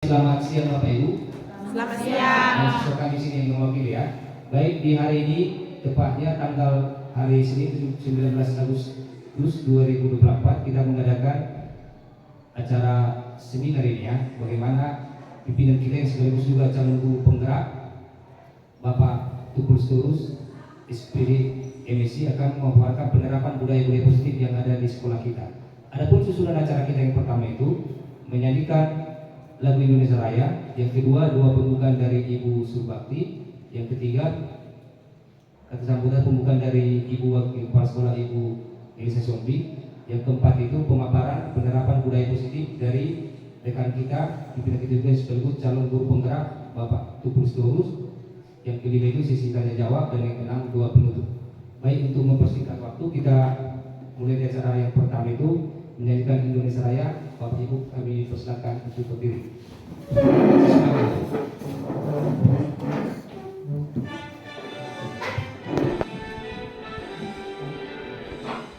Selamat siang Bapak Ibu. Selamat siang. Mahasiswa kami sini yang mewakili ya. Baik, di hari ini tepatnya tanggal hari Senin 19 Agustus 2024 kita mengadakan acara seminar ini ya. Bagaimana pimpinan kita yang sekaligus juga calon guru penggerak Bapak Tupulus Turus SPD MSc akan memaparkan penerapan budaya-budaya positif yang ada di sekolah kita. Adapun susunan acara kita yang pertama itu menyanyikan lagu Indonesia Raya, yang kedua doa pembukaan dari Ibu Surbakti, yang ketiga kata sambutan pembukaan dari Ibu Wakil Kepala Sekolah Ibu Elisa Sombi, yang keempat itu pemaparan penerapan budaya positif dari rekan kita pimpinan kita juga sekaligus calon guru penggerak Bapak Tupulus Turus, yang kelima itu sesi tanya jawab, dan yang keenam doa penutup. Baik, untuk mempersingkat waktu kita mulai dari acara yang pertama itu menyanyikan Indonesia Raya. Bapak Ibu kami persilakan untuk berdiri.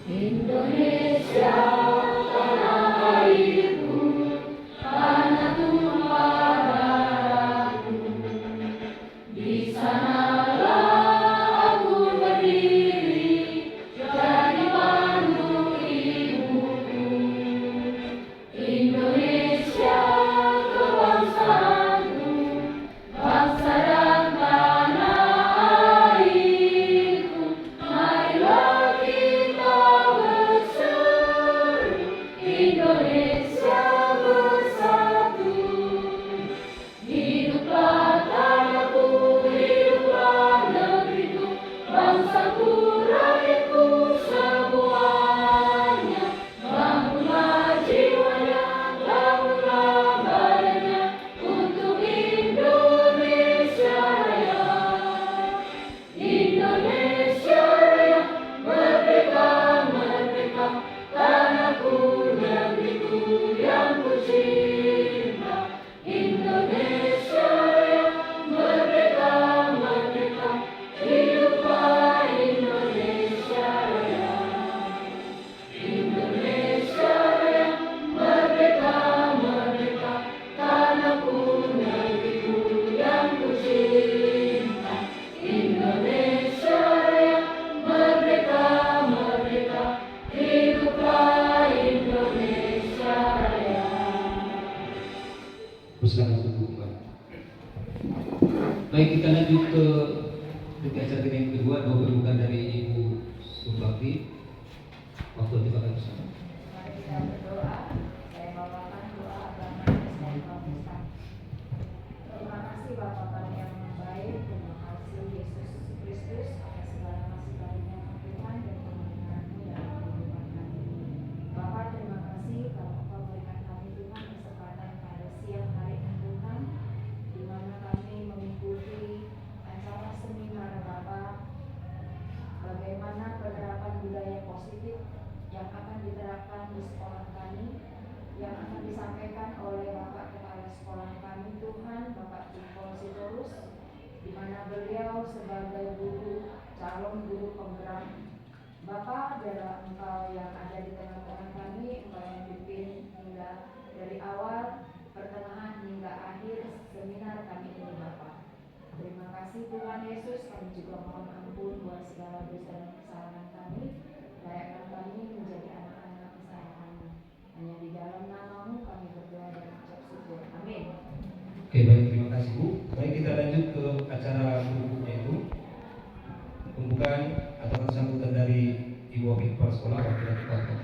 Indonesia tanah airku, tanah tumpah darahku, di sanalah aku berdiri, jadi panggung ibuku. Indonesia kebangsaanku, bangsa dan tanah airku, marilah kita berseru, Indonesia bersatu. Hiduplah tanahku, hiduplah negeriku, bangsaku, rakyatku semuanya. Bangunlah jiwanya, bangunlah badannya untuk Indonesia Raya. Indonesia Raya, merdeka, merdeka, tanahku, negeriku yang ku cinta. Indonesia Raya, merdeka, merdeka, hiduplah Indonesia Raya. Indonesia Raya, merdeka, merdeka, tanahku, negeriku yang ku cinta. Indonesia Raya, merdeka, merdeka, hiduplah Indonesia Raya. Persilakan untuk buka. Baik, kita lanjut ke acara kita yang kedua, doa pembukaan dari Ibu Surbakti. Waktu kita akan bersama. Mari kita berdoa. Saya bawakan doa agama Islam Protestan. Terima kasih Bapa kami yang baik. Terima kasih Yesus Kristus atas segala kasih karunia Tuhan dan pemerintahan-Mu dalam kehidupan kami. Bapa, terima kasih kalau Engkau berikan kami Tuhan kesempatan pada siang hari ini Tuhan, di mana kami mengikuti acara seminar Bapa, bagaimana penerapan budaya positif yang akan diterapkan di sekolah kami, yang akan disampaikan oleh Bapak Kepala Sekolah kami Tuhan, Bapak Tupulus Turus, di mana beliau sebagai guru, calon guru penggerak. Bapak, adalah Engkau yang ada di tengah-tengah kami, Engkau yang pimpin hingga dari awal, pertengahan hingga akhir seminar kami ini Bapak. Terima kasih Tuhan Yesus, kami juga mohon ampun buat segala dosa dan kesalahan kami. Layakkan kami menjadi anak-anak kesayangan-Mu. Hanya di dalam nama-Mu kami berdoa dan ucap syukur. Amin. Oke, baik, terima kasih Bu. Baik, kita lanjut ke acara berikutnya itu pembukaan atau sambutan dari Ibu Wakil Kepala Sekolah Wakil Kepala.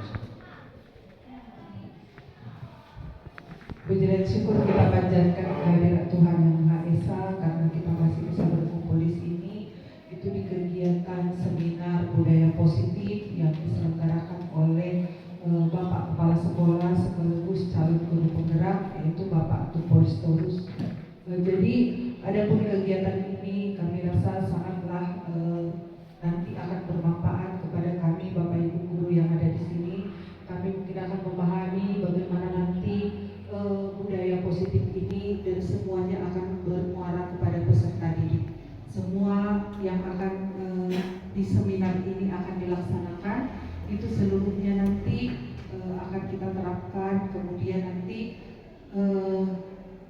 Puji dan syukur kita panjatkan kehadirat Tuhan yang Maha Esa karena kita masih bisa berkumpul di sini. Itu di kegiatan seminar budaya positif yang diselenggarakan oleh Bapak Kepala Sekolah sekaligus calon guru penggerak, yaitu Bapak Tupulus Turus. Jadi adapun kegiatan ini kami rasa sangatlah nanti akan bermanfaat kepada kami Bapak Ibu guru yang ada di sini. Kami mungkin akan memahami bagaimana nanti budaya positif ini dan semuanya akan bermuara kepada peserta didik. Semua yang akan di seminar ini akan dilaksanakan itu seluruhnya nanti akan kita terapkan, kemudian nanti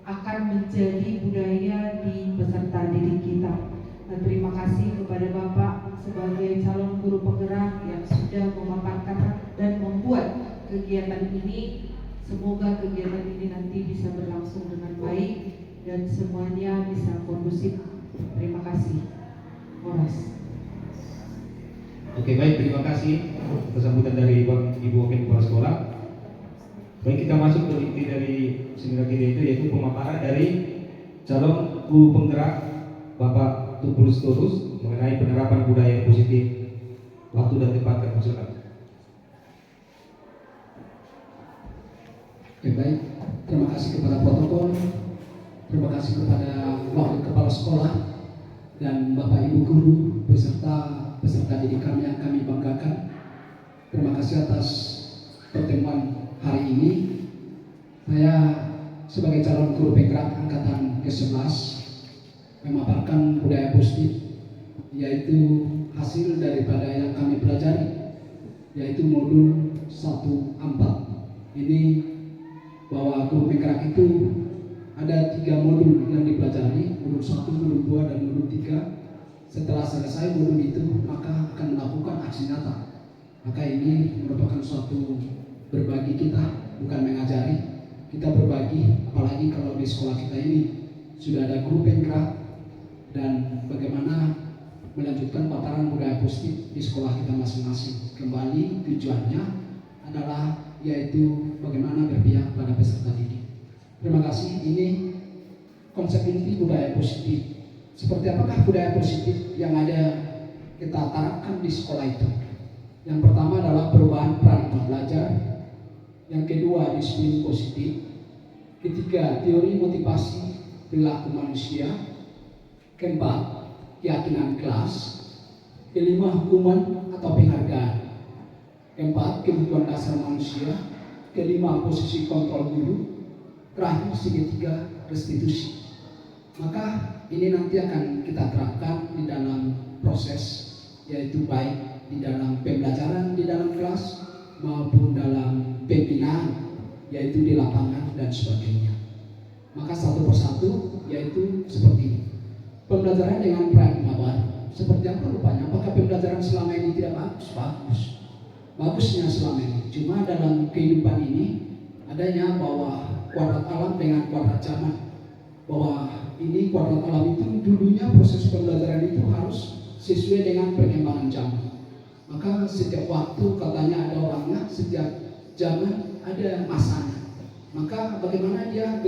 akan menjadi budaya di peserta didik kita. Dan terima kasih kepada Bapak sebagai calon guru penggerak yang sudah memaparkan dan membuat kegiatan ini. Semoga kegiatan ini nanti bisa berlangsung dengan baik dan semuanya bisa kondusif. Terima kasih. Horas. Oke, baik, terima kasih atas sambutan dari Ibu Wakil Kepala Sekolah. Baik, kita masuk ke inti dari seminar kita itu, yaitu pemaparan dari calon guru penggerak Bapak Tupulus Torus mengenai penerapan budaya positif. Waktu dan tempat termasuk. Oke, baik, terima kasih kepada protokol, terima kasih kepada Wakil Kepala Sekolah dan Bapak Ibu Guru beserta peserta didik kami yang kami banggakan. Terima kasih atas pertemuan hari ini. Saya sebagai calon guru penggerak angkatan ke-11 memaparkan budaya positif, yaitu hasil daripada yang kami pelajari, yaitu modul 1-4. Ini bahwa guru penggerak itu ada 3 modul yang dipelajari, modul 1, modul 2, dan modul 3. Setelah selesai modul itu, maka akan melakukan aksi nyata. Maka ini merupakan suatu berbagi kita, bukan mengajari. Kita berbagi, apalagi kalau di sekolah kita ini sudah ada guru penggerak, dan bagaimana melanjutkan paparan budaya positif di sekolah kita masing-masing. Kembali tujuannya adalah yaitu bagaimana berpihak pada peserta didik. Terima kasih. Ini konsep inti budaya positif. Seperti apakah budaya positif yang ada kita tanamkan di sekolah itu? Yang pertama adalah perubahan paradigma belajar. Yang kedua, disiplin positif. Ketiga, teori motivasi perilaku manusia. Keempat, keyakinan kelas. Kelima, hukuman atau penghargaan. Keempat, kebutuhan dasar manusia. Kelima, posisi kontrol guru. Terakhir, ketiga, restitusi. Maka ini nanti akan kita terapkan di dalam proses, yaitu baik di dalam pembelajaran di dalam kelas maupun dalam pembinaan, yaitu di lapangan dan sebagainya. Maka satu persatu, yaitu seperti ini. Pembelajaran dengan paradigma baru. Seperti apa rupanya? Apakah pembelajaran selama ini tidak bagus? Bagus. Bagusnya selama ini. Cuma dalam kehidupan ini adanya bahwa kuadrat alam dengan kuadrat zaman. Bahwa ini kuadrat alam itu dulunya proses pembelajaran itu harus sesuai dengan perkembangan zaman. Maka setiap waktu katanya ada orangnya, setiap zaman ada masanya. Maka bagaimana dia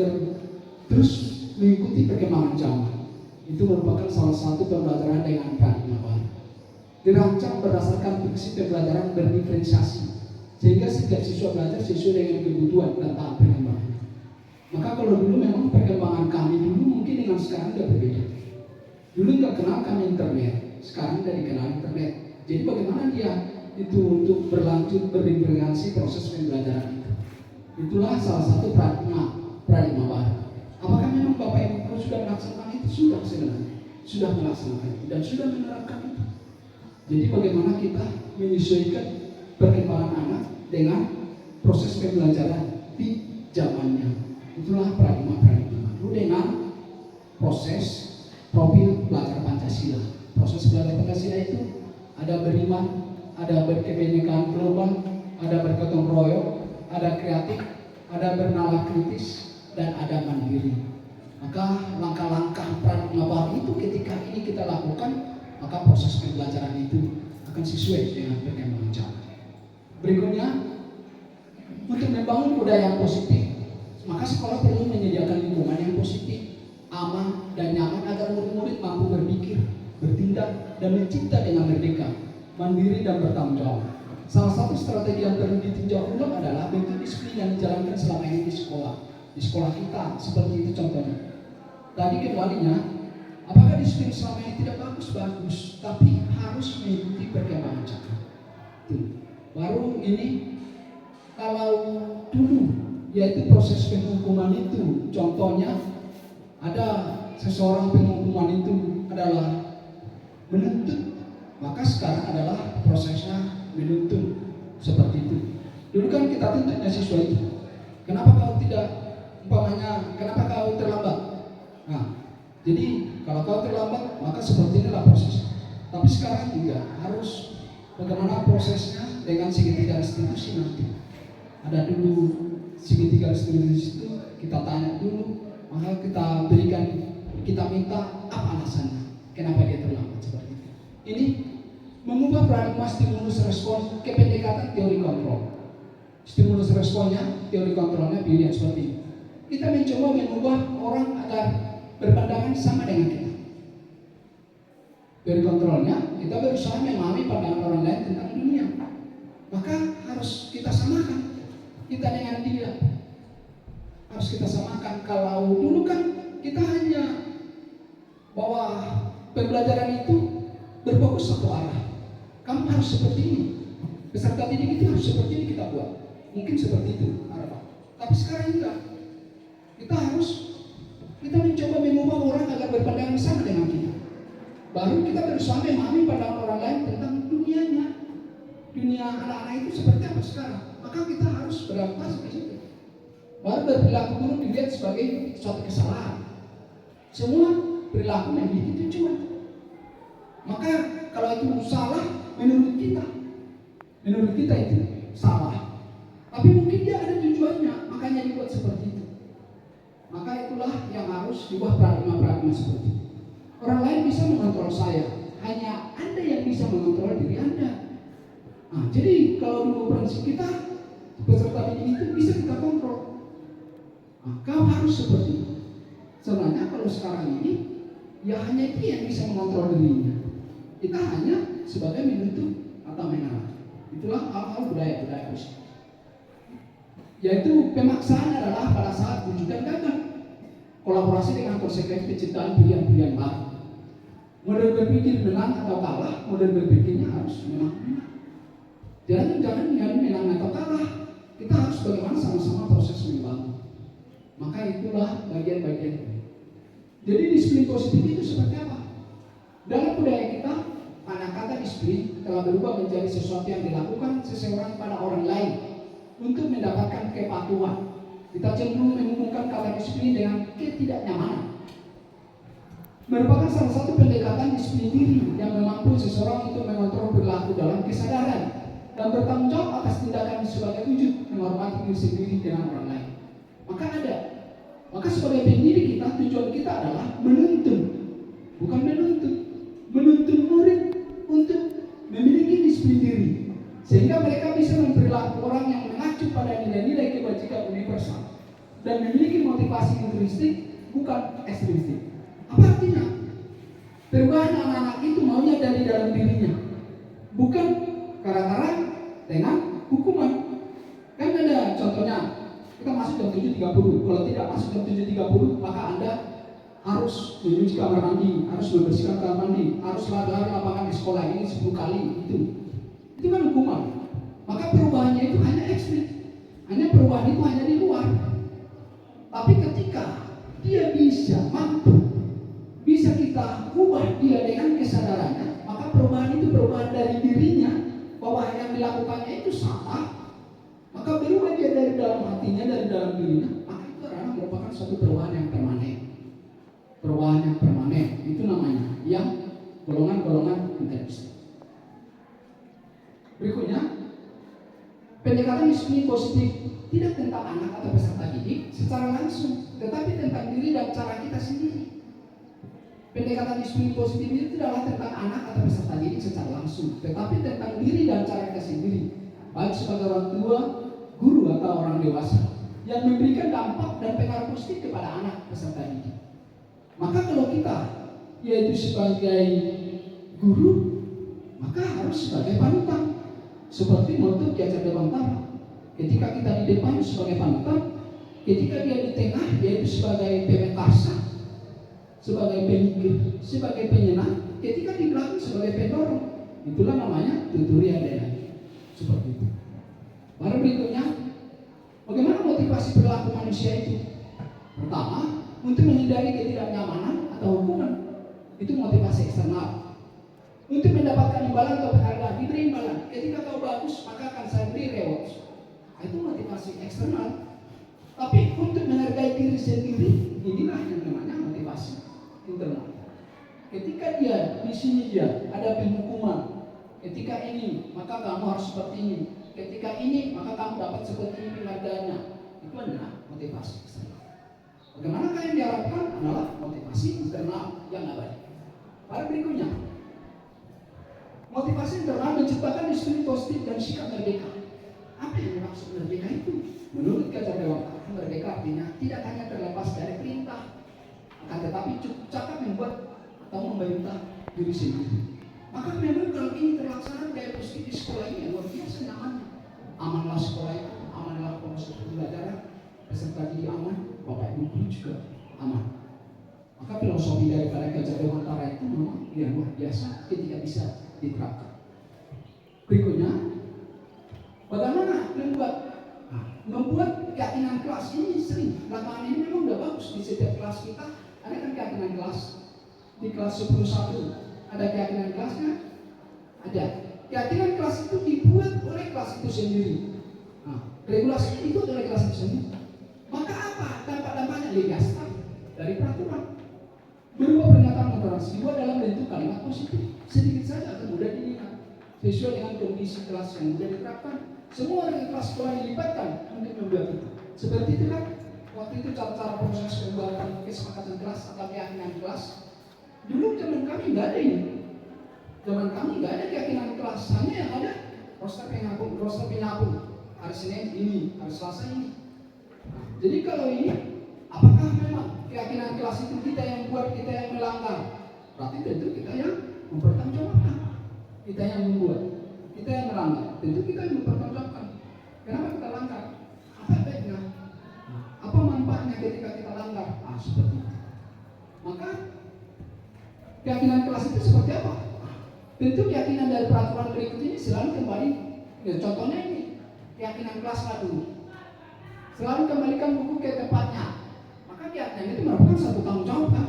terus mengikuti perkembangan zaman. Itu merupakan salah satu pembelajaran dengan paradigma baru. Dirancang berdasarkan prinsip pembelajaran berdiferensiasi, sehingga setiap siswa belajar sesuai dengan kebutuhan dan tahap perkembangan. Maka kalau dulu memang perkembangan kami dulu mungkin dengan sekarang sudah berbeda. Dulu nggak kenal kami internet, sekarang sudah dikenal internet. Jadi bagaimana dia itu untuk berlanjut berintegrasi proses pembelajaran itu? Itulah salah satu paradigma baru. Apakah memang Bapak Ibu Guru sudah melaksanakan itu? Sudah sebenarnya, sudah melaksanakan itu dan sudah menerapkan itu. Jadi bagaimana kita menyesuaikan perkembangan anak dengan proses pembelajaran di zamannya. Itulah paradigma baru dengan proses profil belajar Pancasila. Proses belajar Pancasila itu ada beriman, ada berkebinekaan global, ada bergotong royong, ada kreatif, ada bernalar kritis, dan ada mandiri. Maka langkah-langkah paradigma baru itu ketika ini kita lakukan, maka proses pembelajaran itu akan sesuai dengan perkembangan zaman. Berikutnya, untuk membangun budaya yang positif, maka sekolah perlu menyediakan lingkungan yang positif, aman, dan nyaman agar murid-murid mampu berpikir, bertindak, dan mencipta dengan merdeka, mandiri, dan bertanggung jawab. Salah satu strategi yang perlu ditinjau ulang adalah bentuk disiplin yang dijalankan selama ini di sekolah. Di sekolah kita, seperti itu contohnya. Tadi kembalinya, apakah disiplin selama ini tidak bagus? Bagus, tapi harus mengikuti perkembangan zaman. Baru ini, kalau dulu, yaitu proses penghukuman itu, contohnya ada seseorang penghukuman itu adalah menuntut, maka sekarang adalah prosesnya menuntut, seperti itu. Dulu kan kita tuntutnya siswa itu, kenapa kau tidak, umpamanya, kenapa kau terlambat? Kalau kau terlambat, maka seperti inilah proses. Tapi sekarang juga harus bagaimana prosesnya dengan segitiga restitusi nanti. Ada dulu segitiga restitusi itu kita tanya dulu, maka kita berikan, kita minta apa alasannya, kenapa dia terlambat seperti itu. Ini mengubah paradigma stimulus respon ke pendekatan teori kontrol. Stimulus responnya, teori kontrolnya pilihan seperti ini. Kita mencoba mengubah orang agar berpandangan sama dengan kita. Teori kontrolnya, kita berusaha memahami pandangan orang lain tentang dunia. Maka harus kita samakan kita dengan dia. Harus kita samakan. Kalau dulu kan kita hanya bahwa pembelajaran itu berfokus satu arah. Kamu harus seperti ini. Peserta didik itu harus seperti ini kita buat. Mungkin seperti itu harapan. Tapi sekarang enggak. Kita mencoba mengubah orang agar berpandangan sama dengan kita. Baru kita berusaha memahami pandangan orang lain tentang dunianya. Dunia anak-anak itu seperti apa sekarang. Maka kita harus beradaptasi ke situ. Baru berperilaku buruk dilihat sebagai suatu kesalahan. Semua perilaku memiliki tujuan. Maka kalau itu salah menurut kita itu salah. Tapi mungkin dia ada tujuannya, makanya dibuat seperti itu. Maka itulah yang harus dibuat paradigma-paradigma seperti itu. Orang lain bisa mengontrol saya, hanya Anda yang bisa mengontrol diri Anda. Nah, jadi kalau dulu prinsip kita peserta didik itu bisa kita kontrol. Nah, kau harus seperti itu. Sebenarnya kalau sekarang ini ya hanya dia yang bisa mengontrol dirinya. Kita hanya sebagai menuntut atau mengarah. Itulah hal-hal budaya-budaya positif. Yaitu pemaksaan adalah pada saat wujudan gagal. Kolaborasi dengan konsekuensi penciptaan pilihan-pilihan baru. Model berpikir menang atau kalah, model berpikirnya harus menang. Jangan menang atau kalah. Kita harus bagaimana sama-sama proses membangun. Maka itulah bagian-bagian. Jadi disiplin positif itu seperti apa? Dalam budaya kita, kata disiplin telah berubah menjadi sesuatu yang dilakukan seseorang pada orang lain untuk mendapatkan kepatuhan. Kita cenderung menghubungkan kata disiplin dengan ketidaknyamanan. Merupakan salah satu pendekatan disiplin diri yang mampu seseorang untuk mengontrol perilaku dalam kesadaran dan bertanggung jawab atas tindakan sebagai wujud menghormati diri sendiri dengan orang lain. Maka sebagai pendidik kita, tujuan kita adalah menuntun murid untuk memiliki disiplin diri, sehingga mereka bisa memperilaku orang yang mengacu pada nilai-nilai kebajikan universal dan memiliki motivasi intrinsik bukan ekstrinsik. Apa artinya? Perubahan anak-anak itu maunya dari dalam dirinya, bukan kadang-kadang dengan hukuman. Kan ada contohnya, kita masuk jam 7.30, kalau tidak masuk jam 7.30 maka Anda harus mencuci kamar mandi, harus membersihkan kamar mandi, harus lari lapangan di sekolah ini 10 kali. Itu kan hukuman. Maka perubahannya itu hanya ekstrim, perubahan itu hanya di luar. Tapi ketika dia bisa kita ubah dia dengan kesadarannya, maka perubahan itu perubahan dari dirinya, bahwa yang dilakukannya itu salah, maka berubah dia dari dalam hatinya, dari dalam dirinya. Maka itu adalah merupakan suatu perubahan yang permanen. Perubahan yang permanen itu namanya yang golongan-golongan interdisiplin. Berikutnya, pendekatan disiplin positif tidak tentang anak atau peserta didik secara langsung, tetapi tentang diri dan cara kita sendiri. Pendekatan disiplin positif itu tidaklah tentang anak atau peserta didik secara langsung, tetapi tentang diri dan cara kita sendiri, baik sebagai orang tua, guru atau orang dewasa, yang memberikan dampak dan pengaruh positif kepada anak peserta didik. Maka kalau kita yaitu sebagai guru, maka harus sebagai panutan. Seperti moto Ki Hajar Dewantara, ketika kita di depan sebagai panutan, ketika dia di tengah yaitu sebagai pemekarsa, sebagai pemikir, sebagai penyenang, ketika di belakang sebagai pendorong. Itulah namanya tutorial daya. Seperti itu. Baru berikutnya, bagaimana motivasi perilaku manusia itu? Pertama, untuk menghindari ketidaknyamanan atau hukuman. Itu motivasi eksternal. Untuk mendapatkan imbalan atau penghargaan, diberi imbalan. Ketika kau bagus, maka akan saya beri reward. Itu motivasi eksternal. Tapi untuk menghargai diri sendiri, inilah yang namanya motivasi internal. dia, ada penghukuman. Ketika ini, maka kamu harus seperti ini. Ketika ini, maka kamu dapat seperti ini penghargaannya. Itu adalah motivasi eksternal. Bagaimana yang diharapkan adalah motivasi internal yang abadi. Pada berikutnya, motivasi internal menciptakan disiplin positif dan sikap merdeka. Apa yang dimaksud merdeka itu? Menurut kata Dewata, merdeka artinya tidak hanya terlepas dari perintah, akan tetapi cukup cakap membuat atau memerintah diri sendiri. Maka memang kalau ini terlaksana gaya positif di sekolah ini luar biasa nyamannya. Amanlah sekolah itu, amanlah proses pembelajaran, peserta didik aman, bapak ibu guru juga aman. Maka filosofi daripada Gajah Dewantara itu memang yang luar biasa ketika bisa diterapkan. Berikutnya, bagaimana membuat keyakinan kelas ini sering. Belakangan ini memang udah bagus di setiap kelas kita. Ada kan keyakinan kelas di kelas 10-1 ada keyakinan kelasnya, ada. Keyakinan kelas itu dibuat oleh kelas itu sendiri. Regulasinya itu oleh kelas itu sendiri. Maka apa dampak-dampaknya? Ligas dari peraturan. Berupa pernyataan moderasi dibuat dalam bentuk kalimat positif. Sedikit saja akan mudah dilihat sesuai dengan kondisi kelas yang mudah diterapkan. Semua dari kelas sekolah dilibatkan untuk membuat itu. Seperti itu kan? Waktu itu cara-cara proses pembuatan kesepakatan kelas atau keyakinan kelas. Dulu zaman kami nggak ada ini. Zaman kami nggak ada keyakinan kelas. Hanya yang ada roster penabung. Hari Senin ini, hari Selasa ini. Jadi kalau ini, apakah memang keyakinan kelas itu kita yang buat, kita yang melanggar? Berarti tentu kita yang mempertanggungjawabkan. Kita yang membuat, kita yang melanggar. Tentu kita yang mempertanggungjawabkan. Kenapa kita langgar? Apa efeknya? Apa manfaatnya ketika kita langgar? Seperti itu. Maka keyakinan kelas itu seperti apa? Tentu keyakinan dari peraturan berikut ini selalu kembali. Ya, contohnya ini keyakinan kelas dulu. Selalu kembalikan buku ke tempatnya. Maka keyakinan itu merupakan satu tanggung jawab kan?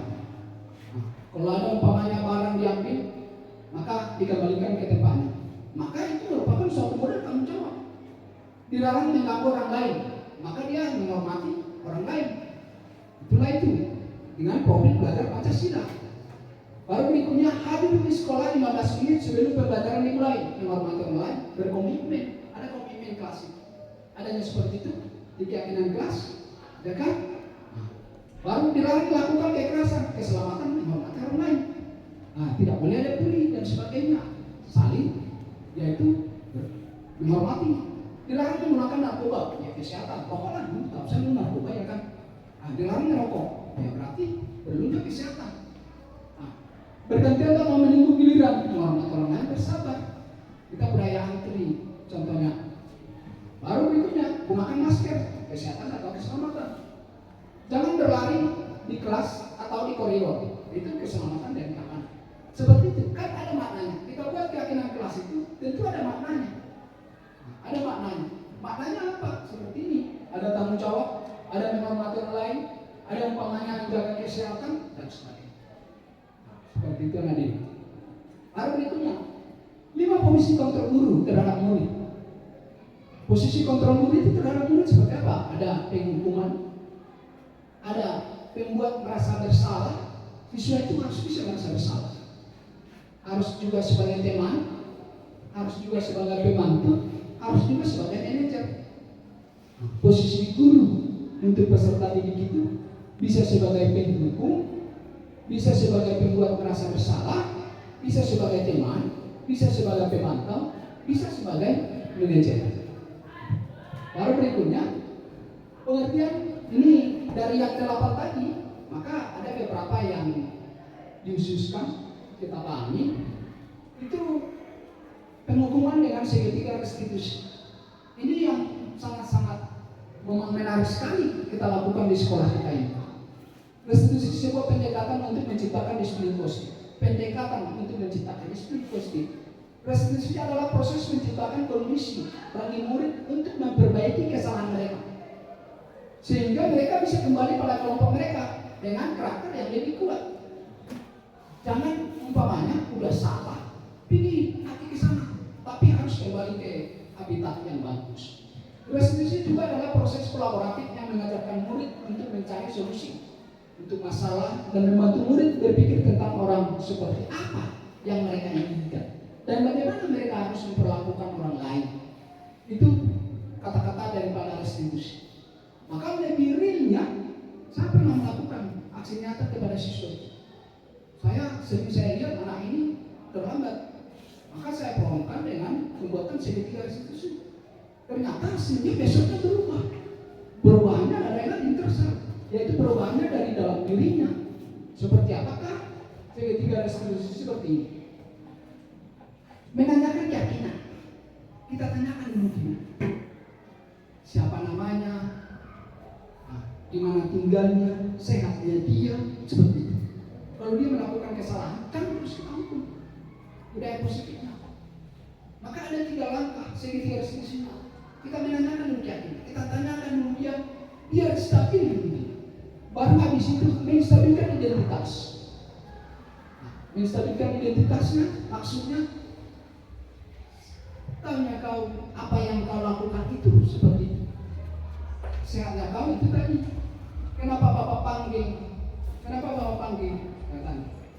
Kalau ada umpamanya barang diambil, maka dikembalikan ke tempatnya. Maka itu merupakan suatu model tanggung jawab. Dilarang mengganggu orang lain, maka dia menghormati orang lain. Itulah itu dengan profil belajar Pancasila. Baru berikutnya hadir di sekolah 15 menit sebelum pembelajaran dimulai, menghormati orang lain, berkomitmen. Ada komitmen kelas itu. Adanya seperti itu di keyakinan kelas, ya kan? Baru dilarang melakukan kekerasan, keselamatan, menghormati orang lain. Tidak boleh ada bully dan sebagainya. Saling, yaitu menghormati. Dilarang menggunakan narkoba, ya kesehatan. Pokoknya tak usah minum narkoba ya kan. Dilarang merokok, ya berarti perlunya kesehatan. Bergantian mau menunggu giliran, menghormati orang lain, bersabar. Kita budaya antri, contohnya. Baru berikutnya gunakan masker, kesehatan atau keselamatan. Jangan berlari di kelas atau di koridor, itu keselamatan dan keamanan. Seperti itu kan ada maknanya. Kita buat keyakinan kelas itu tentu ada maknanya. Ada maknanya. Maknanya apa? Seperti ini. Ada tanggung jawab, ada menghormati orang lain, ada umpamanya menjaga kesehatan dan sebagainya. Seperti itu Nadir. Lalu berikutnya 5 posisi kontrol guru terhadap murid. Posisi kontrol murid itu terhadap murid seperti apa? Ada penghukuman, ada pembuat merasa bersalah. Siswa itu harus bisa merasa bersalah. Harus juga sebagai teman, harus juga sebagai pembantu, harus juga sebagai manajer. Posisi guru untuk peserta didik itu bisa sebagai penghukum, bisa sebagai pembuat merasa bersalah, bisa sebagai teman, bisa sebagai pemantau, bisa sebagai manajer. Baru berikutnya pengertian ini dari yang ke-8 tadi, maka ada beberapa yang diususkan kita pahami. Itu penghukuman dengan segitiga restitusi. Ini yang sangat-sangat menarik sekali kita lakukan di sekolah kita ini. Restitusi sebuah pendekatan untuk menciptakan disiplin positif. Pendekatan untuk menciptakan disiplin positif. Restitusi adalah proses menciptakan kondisi bagi murid untuk memperbaiki kesalahan mereka, sehingga mereka bisa kembali pada kelompok mereka dengan karakter yang lebih kuat. Jangan umpamanya udah salah, pilih hati ke sana, tapi harus kembali ke habitat yang bagus. Restitusi juga adalah proses kolaboratif yang mengajarkan murid untuk mencari solusi untuk masalah dan membantu murid berpikir tentang orang seperti apa yang mereka inginkan dan bagaimana mereka harus memperlakukan orang lain. Itu kata-kata daripada restitusi. Maka lebih realnya, saya pernah melakukan aksi nyata kepada siswa. Sering saya lihat anak ini terlambat, maka saya promkan dengan pembuatan segitiga restitusi. Ternyata hasilnya besoknya berubah. Perubahannya adalah intersal, yaitu perubahannya dari dalam dirinya. Seperti apakah segitiga restitusi seperti ini? Menanyakan keyakinan. Kita tanyakan dulu gimana? Siapa namanya? Di mana tinggalnya? Sehatnya dia? Seperti itu. Kalau dia melakukan kesalahan, kan harus kita hukum. Budaya positifnya. Maka ada 3 langkah segitiga restitusi. Kita menanyakan dulu keyakinan. Kita tanyakan dulu dia stabil dulu. Baru habis itu menstabilkan identitas. Menstabilkan identitasnya maksudnya tanya kau apa yang kau lakukan itu seperti itu. Sehatnya kau itu tadi. Kenapa Bapak panggil?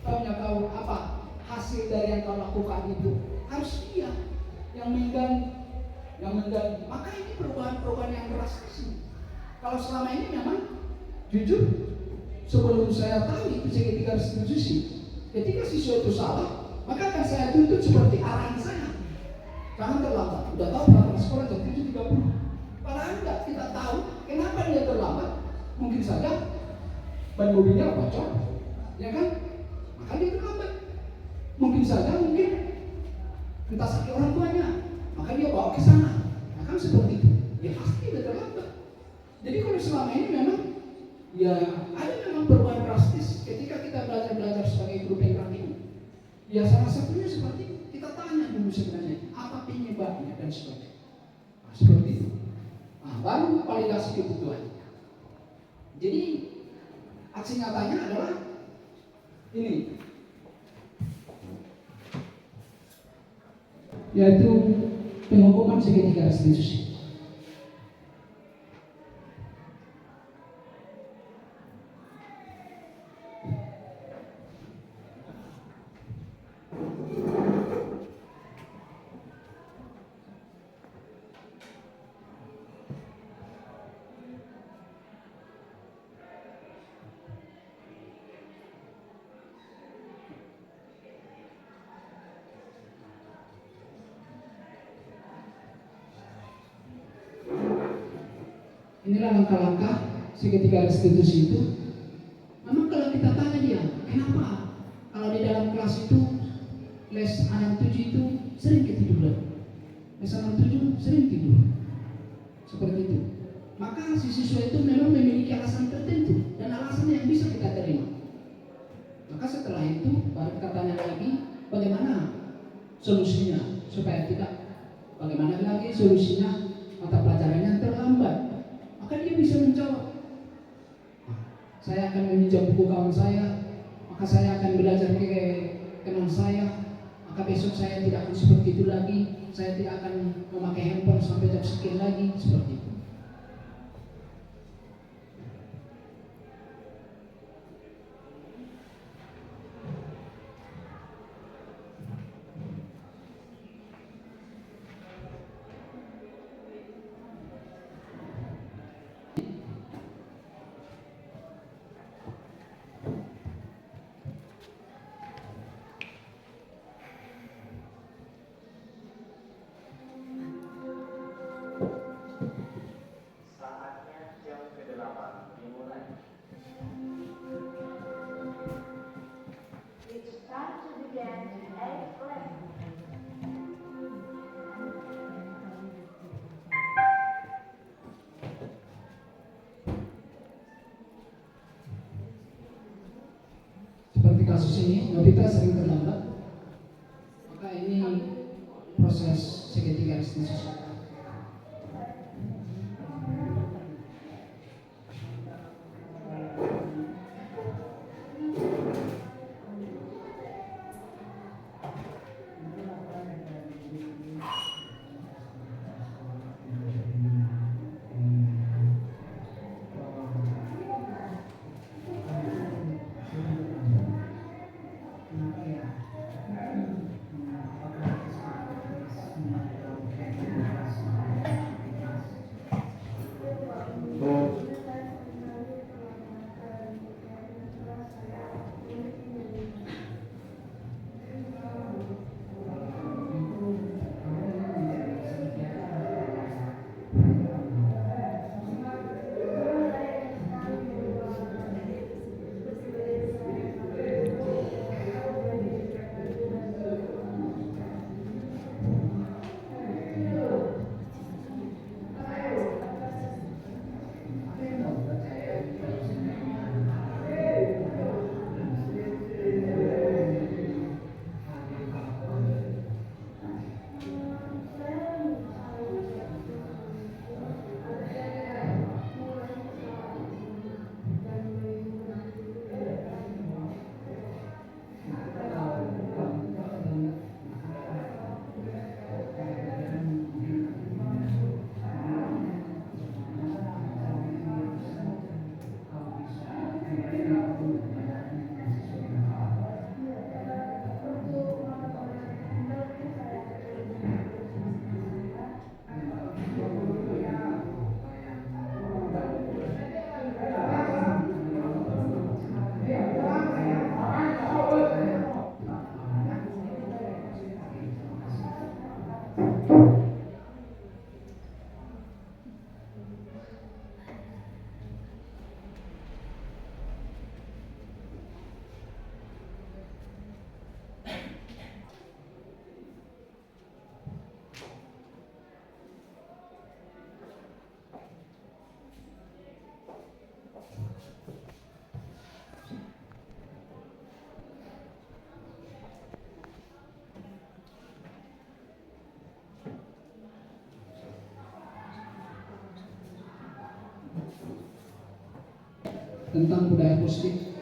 Tanya kau apa hasil dari yang kau lakukan itu? Harus dia yang mengganti. Maka ini perubahan-perubahan yang drastis. Kalau selama ini memang jujur sebelum saya tahu itu segitiga restitusi, ketika siswa itu salah, maka akan saya tuntut seperti arahan saya. Jangan terlambat. Udah tahu peraturan sekolah jam 7.30. Padahal enggak, kita tahu kenapa dia terlambat. Mungkin saja ban mobilnya bocor, ya kan? Maka dia terlambat. Mungkin entah sakit orang tuanya, maka dia bawa ke sana. Nah, kan seperti itu. Ya pasti dia terlambat. Jadi kalau selama ini memang ya ada memang perubahan drastis ketika kita belajar sebagai guru penggerak ini. Ya salah satunya seperti itu. Kita tanya dulu sebenarnya apa penyebabnya dan sebagainya. Nah, seperti itu. Nah, baru validasi kebutuhan. Jadi aksi nyatanya adalah ini, yaitu penghukuman segitiga restitusi. Inilah langkah-langkah segitiga restitusi itu. Memang kalau kita tanya dia, kenapa kalau di dalam kelas itu les 67 itu sering ketiduran, les 67 sering tidur, seperti itu. Maka si siswa itu memang memiliki alasan tertentu dan alasan yang bisa kita terima. Maka setelah itu baru kita tanya lagi bagaimana solusinya supaya tidak, bagaimana lagi solusinya mata pelajarannya terlambat. Maka dia bisa menjawab, saya akan meminjam buku kawan saya, maka saya akan belajar ke teman saya, maka besok saya tidak akan seperti itu lagi, saya tidak akan memakai handphone sampai jam sekian lagi, seperti itu. Seperti kasus ini, Nobita sering terlambat, maka ini proses segitiga restitusi. tentang budaya positif.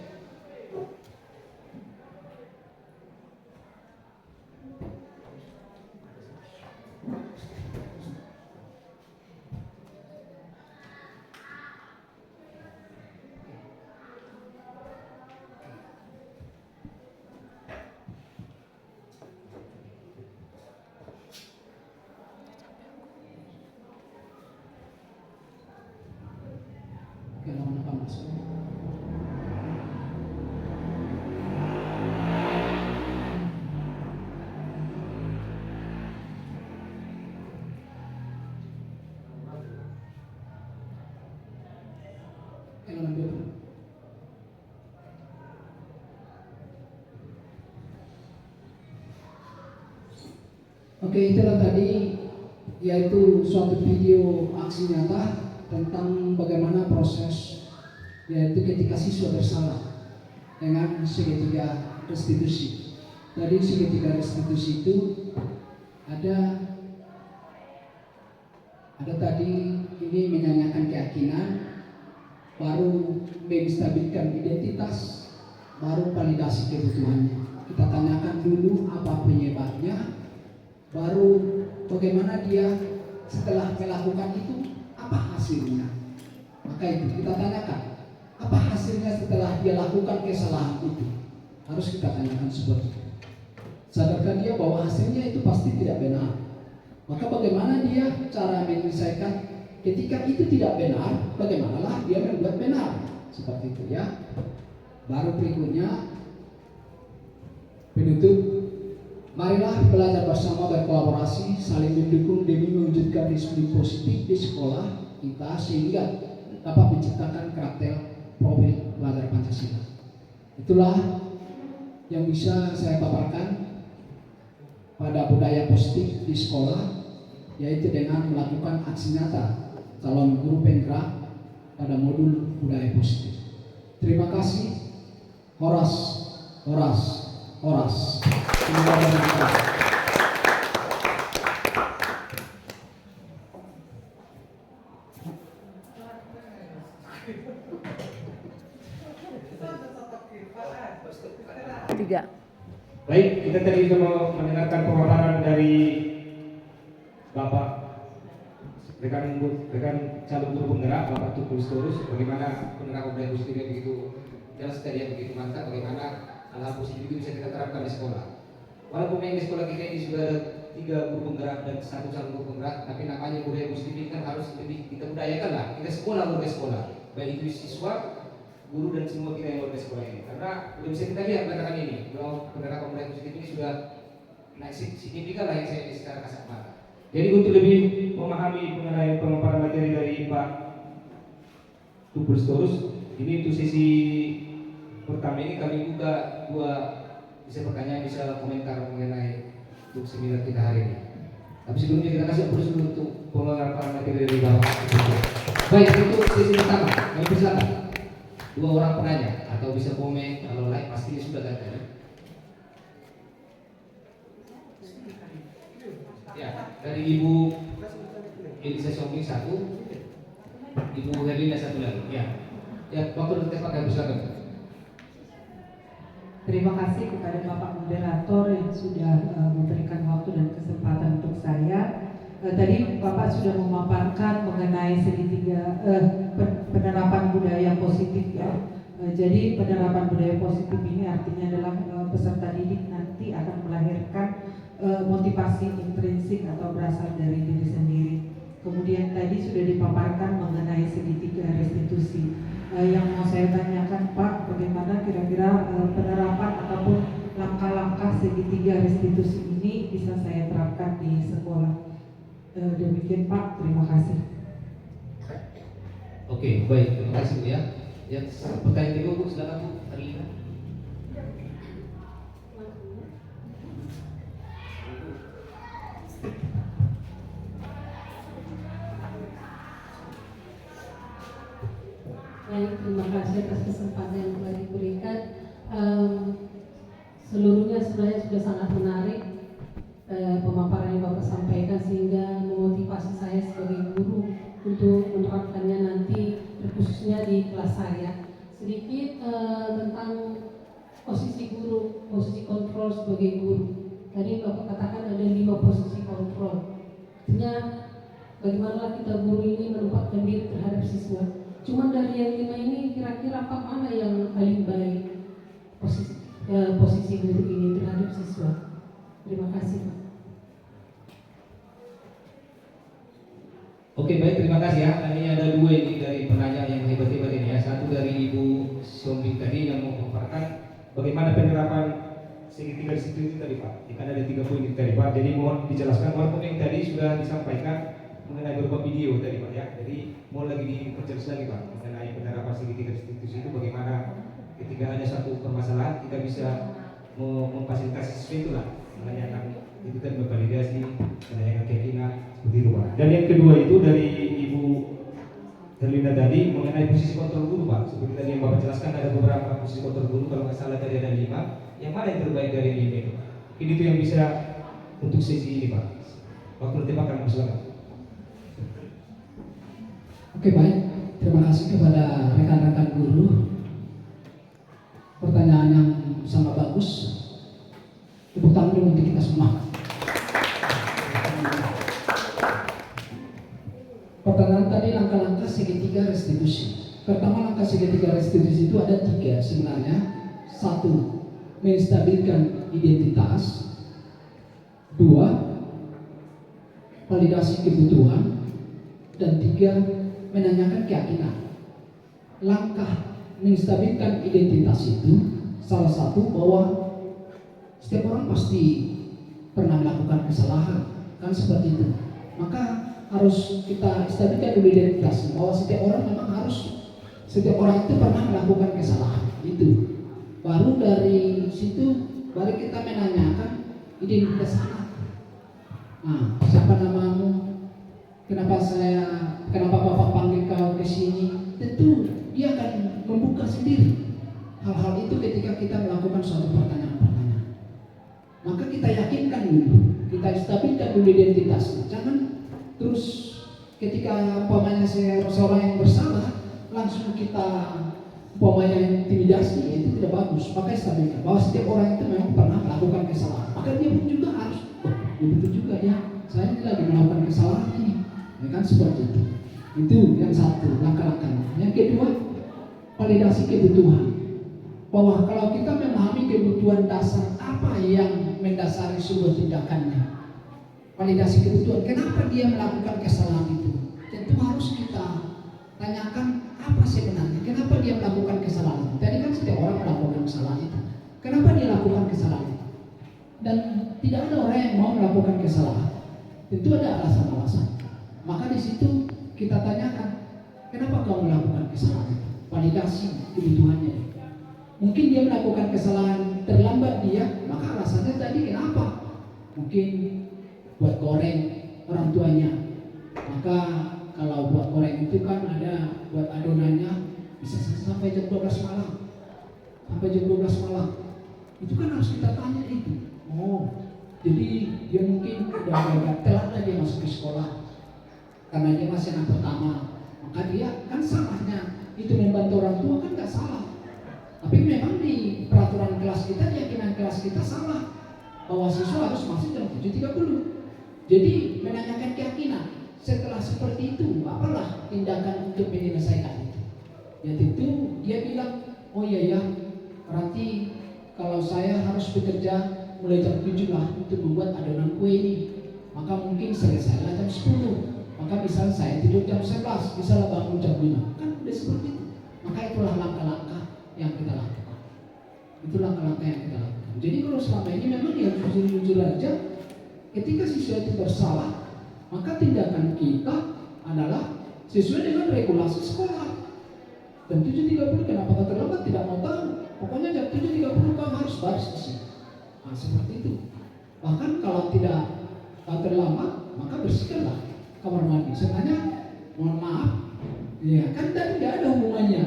Kenapa apa maksudnya? Oke, itulah tadi yaitu suatu video aksi nyata tentang bagaimana proses yaitu ketika siswa bersalah dengan segitiga restitusi. Tadi segitiga restitusi itu ada tadi ini menyanyikan keyakinan, baru menstabilkan identitas, baru validasi kebutuhannya. Kita tanyakan dulu apa penyebabnya, baru bagaimana dia setelah melakukan itu, apa hasilnya. Maka itu kita tanyakan, apa hasilnya setelah dia lakukan kesalahan itu. Harus kita tanyakan seperti itu. Sadarkan dia bahwa hasilnya itu pasti tidak benar. Maka bagaimana dia cara menyelesaikan ketika itu tidak benar, bagaimanalah dia membuat benar. Seperti itu ya. Baru berikutnya penutup. Marilah belajar bersama, berkolaborasi, saling mendukung demi mewujudkan disiplin positif di sekolah kita sehingga dapat menciptakan karakter profil pelajar Pancasila. Itulah yang bisa saya paparkan pada budaya positif di sekolah, yaitu dengan melakukan aksi nyata calon guru penggerak pada modul budaya positif. Terima kasih. Horas, horas, horas. Tiga. Baik, kita tadi sudah mendengarkan pemaparan dari Bapak rekan calon guru penggerak Bapak Tukul Storus, bagaimana penerapan budaya positifnya begitu jelas tadi, begitu mantap, bagaimana hal-hal positif itu bisa kita terapkan di sekolah. Walaupun di sekolah kita ini sudah ada 3 guru penggerak dan 1 calon guru penggerak, tapi namanya budaya positif ini kan harus lebih kita budayakan lah. Kita sekolah warga sekolah, baik itu siswa, guru dan semua kita yang warga sekolah ini. Karena belum bisa kita lihat belakangan ini bahwa penerapan budaya positif ini sudah naik signifikan lah yang saya secara kasat mata. Jadi untuk lebih memahami mengenai pemaparan materi dari Pak Tukul Storus, ini untuk sesi pertama ini kami buka 2 bisa pertanyaan, bisa komentar mengenai untuk seminar kita hari ini. Tapi sebelumnya kita kasih approach dulu untuk pemaparan materi dari Bapak. Baik, untuk sesi pertama kami persilakan 2 orang penanya atau bisa komen, kalau like pastinya sudah ada. Ya, dari Ibu Elisa Soming 1, Ibu Herlina 1 lagi. Ya, waktu tepat kami persilakan. Terima kasih kepada Bapak Moderator yang sudah memberikan waktu dan kesempatan untuk saya. Tadi Bapak sudah memaparkan mengenai segitiga penerapan budaya positif ya. Jadi penerapan budaya positif ini artinya adalah peserta didik nanti akan melahirkan motivasi intrinsik atau berasal dari diri sendiri. Kemudian tadi sudah dipaparkan mengenai segitiga restitusi. Yang mau saya tanyakan Pak, bagaimana kira-kira penerapan ataupun langkah-langkah segitiga restitusi ini bisa saya terapkan di sekolah. Demikian Pak, terima kasih. Oke, baik, terima kasih Bu ya. Yang pertanyaan kedua Bu, silakan Bu, Erlina. Baik, terima kasih atas kesempatan yang telah diberikan. Seluruhnya sebenarnya sudah sangat menarik pemaparan yang Bapak sampaikan, sehingga memotivasi saya sebagai guru untuk menerapkannya nanti, khususnya di kelas saya. Sedikit tentang posisi guru, posisi kontrol sebagai guru. Tadi Bapak katakan ada 5 posisi kontrol. Artinya bagaimana kita guru ini menempatkan diri terhadap siswa. Cuma dari yang 5 ini kira-kira Pak, mana yang paling baik posisi guru ini terhadap siswa? Terima kasih Pak. Oke, baik, terima kasih ya. Ini ada 2 ini dari penanya yang hebat-hebat ini ya. Satu dari Ibu Sombing tadi yang memaparkan bagaimana penerapan segitiga restitusi tadi Pak. Jika ada 3 poin itu tadi Pak. Jadi mohon dijelaskan, walaupun yang tadi sudah disampaikan mengenai beberapa video tadi Pak ya. Jadi mohon lagi diperjelas lagi Pak mengenai penerapan segitiga restitusi itu, bagaimana ketika ada satu permasalahan kita bisa memfasilitasi sesuatu itu lah, menanyakan itu kan bervalidasi, menanyakan keyakinan seperti itu Pak. Dan yang kedua itu dari Ibu Herlina tadi mengenai posisi kontrol guru Pak. Seperti tadi yang Bapak jelaskan ada beberapa posisi kontrol guru, kalau nggak salah tadi ada 5. Yang mana yang terbaik dari 5 itu? Ini itu yang bisa untuk sesi ini Pak. Waktu nanti Pak akan silakan. Oke, baik, terima kasih kepada rekan-rekan guru. Pertanyaan yang sangat bagus. Tepuk tangan dulu untuk kita semua. Pertanyaan tadi langkah-langkah segitiga restitusi. Pertama, langkah segitiga restitusi itu ada 3 sebenarnya. 1, menstabilkan identitas. 2, validasi kebutuhan. Dan 3, menanyakan keyakinan. Langkah menstabilkan identitas itu salah satu bahwa setiap orang pasti pernah melakukan kesalahan, kan seperti itu. Maka harus kita stabilkan dulu identitas bahwa setiap orang itu pernah melakukan kesalahan itu. Baru dari situ baru kita menanyakan identitas anak. Nah, siapa namamu? Kenapa Bapak panggil kau ke sini? Tentu dia akan membuka sendiri hal-hal itu ketika kita melakukan suatu pertanyaan-pertanyaan. Maka kita yakinkan dulu, kita stabilkan dulu identitasnya. Jangan terus ketika umpamanya seorang yang bersalah langsung kita umpamanya intimidasi, itu tidak bagus. Maka stabilkan bahwa setiap orang itu memang pernah melakukan kesalahan. Maka dia pun juga harus, betul juga ya, saya ini lagi melakukan kesalahan ini. Ya kan seperti itu. Itu yang satu, langkah-langkahnya. Yang kedua, validasi kebutuhan. Bahwa kalau kita memahami kebutuhan dasar apa yang mendasari sebuah tindakannya, validasi kebutuhan, kenapa dia melakukan kesalahan itu, tentu harus kita tanyakan apa sebenarnya, kenapa dia melakukan kesalahan itu. Tadi kan setiap orang melakukan kesalahan itu, kenapa dia lakukan kesalahan itu. Dan tidak ada orang yang mau melakukan kesalahan, tentu ada alasan-alasan. Maka di situ kita tanyakan, kenapa kau melakukan kesalahan itu? Validasi kebutuhannya. Mungkin dia melakukan kesalahan terlambat dia, maka alasannya tadi kenapa? Mungkin buat goreng orang tuanya. Maka kalau buat goreng itu kan ada buat adonannya bisa sampai jam 12 malam. Sampai jam 12 malam. Itu kan harus kita tanya itu. Oh, jadi dia mungkin udah agak telat dia masuk ke sekolah. Karena dia masih anak pertama, maka dia kan salahnya itu membantu orang tua kan nggak salah. Tapi memang di peraturan kelas kita, keyakinan kelas kita salah bahwa siswa harus masuk jam 7.30. Jadi menanyakan keyakinan. Setelah seperti itu, apalah tindakan untuk menyelesaikan itu? Ya tentu dia bilang oh iya ya, berarti kalau saya harus bekerja mulai jam 7 lah untuk membuat adonan kue ini, maka mungkin selesailah jam 10. Maka misal saya tidur jam 11, bisa bangun jam 5. Kan udah seperti itu. Maka itulah langkah-langkah yang kita lakukan. Itulah langkah-langkah yang kita lakukan. Jadi kalau selama ini memang ya jujur-jujur aja, ketika siswa itu bersalah, maka tindakan kita adalah sesuai dengan regulasi sekolah. Jam 7.30 kenapa kau terlambat tidak mau tahu. Pokoknya jam 7.30 kau harus baris di sini. Nah seperti itu. Bahkan kalau tidak terlambat, maka bersihkanlah kamar mandi. Sebenarnya mohon maaf, ya kan tadi tidak ada hubungannya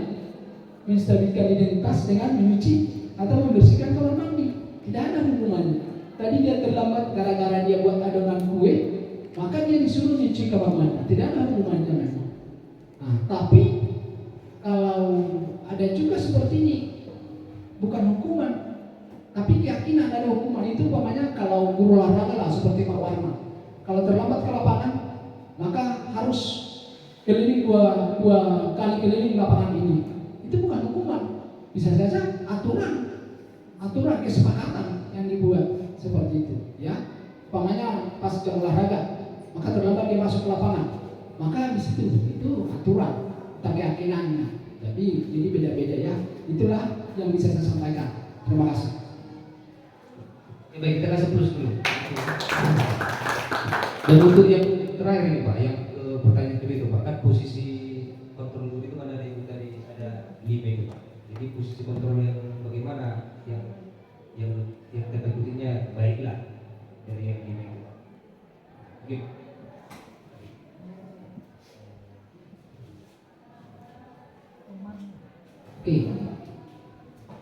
menstabilkan identitas dengan menyuci atau membersihkan kamar mandi. Tidak ada hubungannya. Tadi dia terlambat gara-gara dia buat adonan kue, maka dia disuruh nyuci kamar mandi. Tidak ada hubungannya memang. Nah, tapi kalau ada juga seperti ini, bukan hukuman, tapi keyakinan ada hukuman. Itu umpamanya kalau guru olahraga lah seperti Pak Warma, kalau terlambat ke lapangan, maka harus keliling dua kali keliling lapangan ini. Itu bukan hukuman, bisa saja aturan kesepakatan yang dibuat seperti itu. Ya, umpamanya pas jam olahraga, maka terlambat dia masuk ke lapangan, maka di situ itu aturan, tak keyakinannya. Jadi beda-beda ya. Itulah yang bisa saya sampaikan. Terima kasih. Ya, baik, kita kasih plus dulu. Dan untuk yang terakhir ini Pak, yang pertanyaan kedua itu Pak, kan posisi kontrol guru itu kan ada lima itu Pak. Jadi posisi kontrol yang bagaimana yang terbentuknya baiklah dari yang lima itu Pak. Oke. Oke.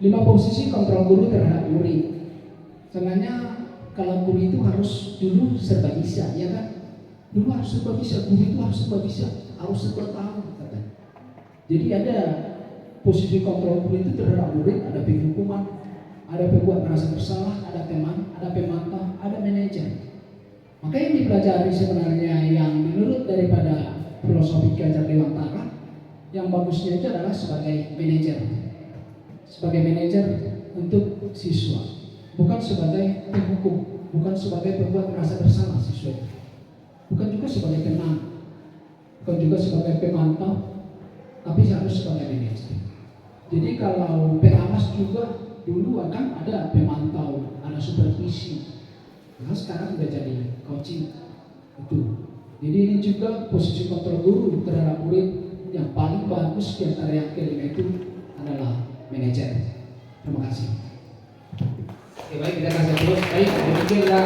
5 posisi kontrol guru terhadap murid. Sebenarnya kalau guru itu harus dulu serba bisa, ya kan? Dulu harus serba bisa, guru itu harus serba bisa, harus serba tahu katanya. Jadi ada posisi kontrol guru itu terhadap murid, ada penghukuman, ada pembuat merasa bersalah, ada teman, ada pemantau, ada manajer. Maka yang dipelajari sebenarnya yang menurut daripada filosofi Ki Hajar Dewantara, yang bagusnya itu adalah sebagai manajer. Sebagai manajer untuk siswa, bukan sebagai penghukum, bukan sebagai pembuat merasa bersalah siswa, bukan juga sebagai teman, bukan juga sebagai pemantau, tapi harus sebagai manajer. Jadi kalau pengawas juga dulu akan ada pemantau, ada supervisi. Nah sekarang sudah jadi coaching itu. Jadi ini juga posisi kontrol guru terhadap murid yang paling bagus di antara yang kelima itu adalah manajer. Terima kasih. Oke, baik, kita kasih terus. Baik, demikianlah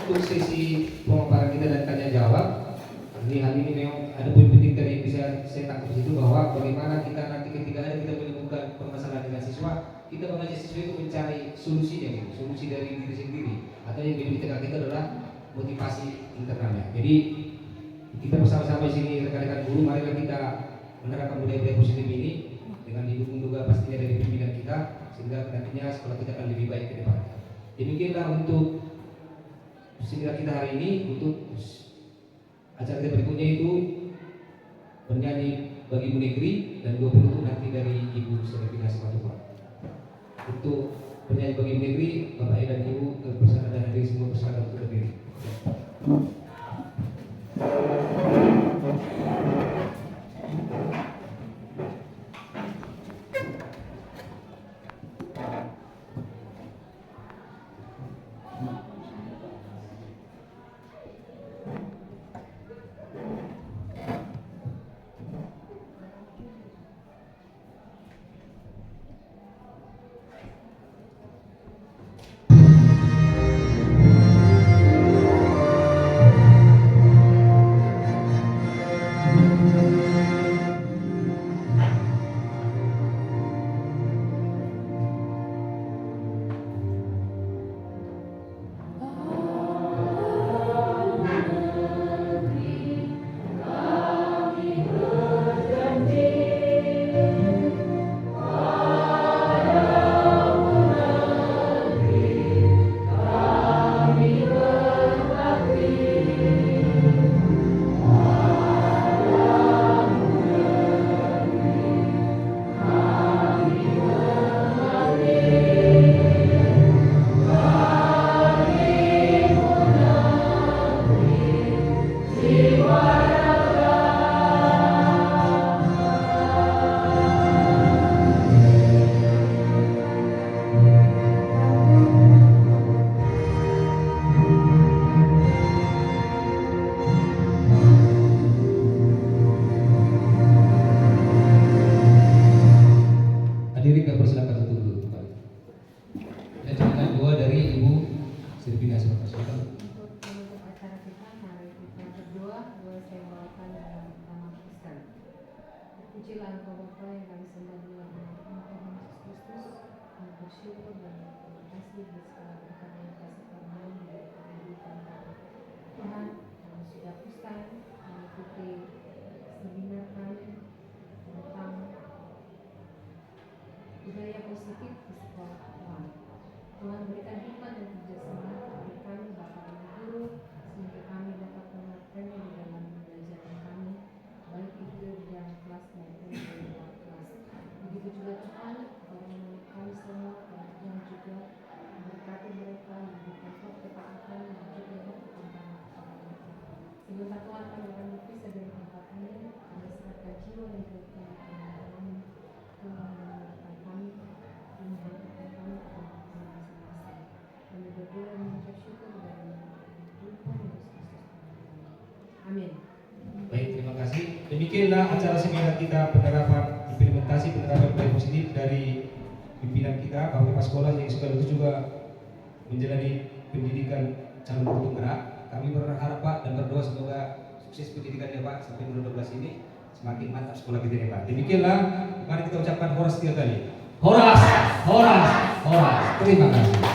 untuk sesi pemaparan kita dan tanya jawab. Jadi hal ini memang ada poin penting tadi yang bisa saya tangkap di situ, bahwa bagaimana kita nanti ketika ada kita menemukan permasalahan dengan siswa, kita mengajak siswa itu mencari solusinya, gitu, solusi dari diri sendiri. Atau yang lebih dekat kita adalah motivasi internalnya. Jadi kita bersama-sama di sini rekan-rekan guru, marilah kita menerapkan budaya-budaya positif ini dengan didukung juga pastinya dari pimpinan kita, sehingga nantinya sekolah kita akan lebih baik ke depan. Demikianlah untuk seminar kita hari ini. Untuk acara kita berikutnya itu bernyanyi bagi Bu Negeri dan 2 penutup nanti dari Ibu Serafina Simatupang. Untuk bernyanyi bagi Bu Negeri, Bapak dan Ibu bersama dan hadir semua bersama untuk berdiri. bersyukur dan terima kasih atas segala berkat yang kasih karunia dari kehidupan kami. Tuhan, kami sudah pusat mengikuti seminar kami tentang budaya positif di sekolah Tuhan. Tuhan berikan hikmat dan kerjasama kepada kami Bapak dan Guru sehingga kami dapat menerapkannya di dalam pembelajaran kami, baik itu di dalam kelas maupun di luar kelas. Begitu juga Tuhan, kami semua yang juga memberkati mereka, memberikan ketaatan dan juga perkembangan kepada mereka. Sebentar Tuhan kami akan berpisah dari tempat ini, kami serahkan jiwa dan kehidupan kami, Tuhan menyertai kami, memberkati kami masing-masing. Kami berdoa dan mengucap syukur dan Tuhan Yesus Kristus. Amin. Baik, terima kasih. Demikianlah acara seminar kita penerapan implementasi penerapan budaya positif dari pimpinan kita, Bapak Kepala Sekolah yang sekaligus juga menjalani pendidikan calon guru penggerak. Kami berharap Pak dan berdoa semoga sukses pendidikannya Pak sampai 2012 ini semakin mantap sekolah kita ini Pak. Demikianlah, mari kita ucapkan horas 3 kali. Horas, horas, horas. Terima kasih.